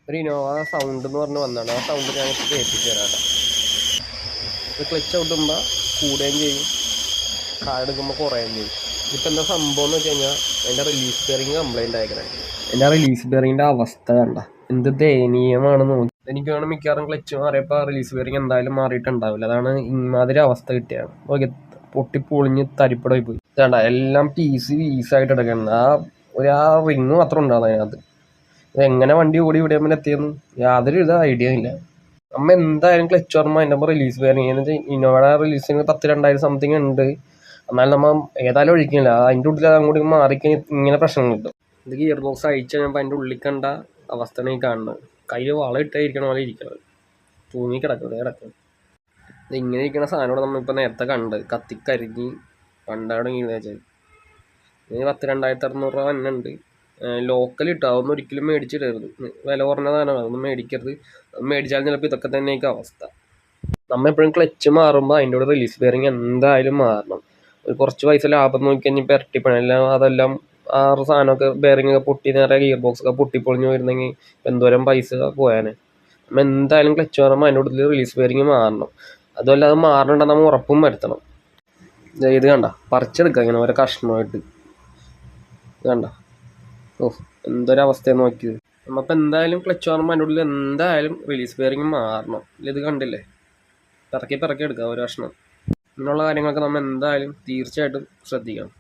ഒരു Innova sound എന്ന് പറഞ്ഞ് വന്നതാണ്. ആ സൗണ്ട് ഞാൻ കേൾപ്പിച്ച് തരാം. ഇത് ക്ലച്ച് ഔട്ടുമ്പോൾ കൂടുകയും ചെയ്യും, കാലെടുക്കുമ്പോൾ കുറയുകയും ചെയ്യും. ഇപ്പം എന്താ സംഭവം എന്ന് വെച്ച് കഴിഞ്ഞാൽ എൻ്റെ റിലീസ് ബെയറിങ് കംപ്ലൈൻ്റ് ആയിക്കണേ. എൻ്റെ റിലീസ് ബെയറിങ്ങിൻ്റെ അവസ്ഥ കണ്ട എന്ത് ദയനീയമാണെന്ന് നോക്കി. എനിക്ക് വേണം മിക്കവാറും ക്ലച്ച് മാറിയപ്പോൾ റിലീസ് ബെയറിങ് എന്തായാലും മാറിയിട്ടുണ്ടാവില്ല. അതാണ് ഇമാതിരി അവസ്ഥ കിട്ടിയാണ്. ഓക്കെ, പൊട്ടിപ്പൊളിഞ്ഞ് തരിപ്പടായി പോയി. വേണ്ട, എല്ലാം വീസായിട്ട് എടുക്കണം. ആ റിങ് മാത്രം ഉണ്ടാവും അതിനകത്ത്. എങ്ങനെ വണ്ടി ഓടി ഇവിടെ എത്തിയെന്ന് യാതൊരു ഐഡിയ ഇല്ല. നമ്മ എന്തായാലും ക്ലച്ച് ഓർമ്മ അതിൻ്റെ റിലീസ് ബെയറിങ് ഇന്നോവയുടെ റിലീസിങ് 10,000 സംതിങ് ഉണ്ട്. എന്നാലും നമ്മൾ ഏതായാലും ഒഴിക്കില്ല. അതിൻ്റെ ഉള്ളിൽ അങ്ങോട്ട് മാറിക്കഴിഞ്ഞാൽ ഇങ്ങനെ പ്രശ്നം കിട്ടും. ഇത് ഗിയർ ബോക്സ് അയച്ചു കഴിഞ്ഞപ്പോൾ അതിൻ്റെ ഉള്ളിൽ കണ്ട അവസ്ഥയാണ് ഈ കാണുന്നത്. കയ്യിൽ വളം ഇട്ടായിരിക്കണ പോലെ ഇരിക്കുന്നത്, തൂങ്ങി കിടക്കുന്നത്. ഇത് ഇങ്ങനെ ഇരിക്കുന്ന സാധനോടെ നമ്മളിപ്പോൾ നേരത്തെ കണ്ട് കത്തിക്കരിഞ്ഞ് കണ്ടാണ് ഇങ്ങനെ വെച്ചത്. ഇതിന് 10,200 രൂപ തന്നെ ഉണ്ട്. ലോക്കൽ ഇട്ടോ, അതൊന്നും ഒരിക്കലും മേടിച്ചിടരുത്. വില കുറഞ്ഞ സാധനമാണ്, അതൊന്നും മേടിക്കരുത്. മേടിച്ചാൽ ചിലപ്പോൾ ഇതൊക്കെ തന്നെയായിരിക്കും അവസ്ഥ. നമ്മളെപ്പോഴും ക്ലച്ച് മാറുമ്പോൾ അതിൻ്റെ കൂടെ റിലീസ് ബെയറിങ് എന്തായാലും മാറണം. ഒരു കുറച്ച് പൈസ ലാഭം നോക്കിക്കഴിഞ്ഞാൽ ഇപ്പോൾ ഇരട്ടിപ്പണം. അതെല്ലാം സാധനമൊക്കെ ബെയറിങ് ഒക്കെ പൊട്ടി നേരെ ഗിയർ ബോക്സ് ഒക്കെ പൊട്ടിപ്പൊളിഞ്ഞ് വരുന്നെങ്കിൽ എന്തോരം പൈസ പോയാനെ. നമ്മൾ എന്തായാലും ക്ലച്ച് മാറുമ്പോൾ അതിൻ്റെ കൂട്ടത്തിൽ റിലീസ് ബെയറിങ് മാറണം. അതുമല്ല, അത് മാറണമെങ്കിൽ നമ്മൾ ഉറപ്പും വരുത്തണം. ഇത് കണ്ട പറിച്ചെടുക്കുക ഇങ്ങനെ ഓരോ കഷ്ണമായിട്ട്. കണ്ട, ഓ എന്തൊരവസ്ഥയാണ് നോക്കിയത്. നമ്മളിപ്പോൾ എന്തായാലും ക്ലച്ച് മാറുമ്പോൾ അതിൻ്റെ ഉള്ളിൽ എന്തായാലും റിലീസ് ബെയറിങ് മാറണം. ഇത് കണ്ടില്ലേ, പിറക്കി എടുക്കുക ഒരു കഷ്ണം. ഇങ്ങനെയുള്ള കാര്യങ്ങളൊക്കെ നമ്മൾ എന്തായാലും തീർച്ചയായിട്ടും ശ്രദ്ധിക്കണം.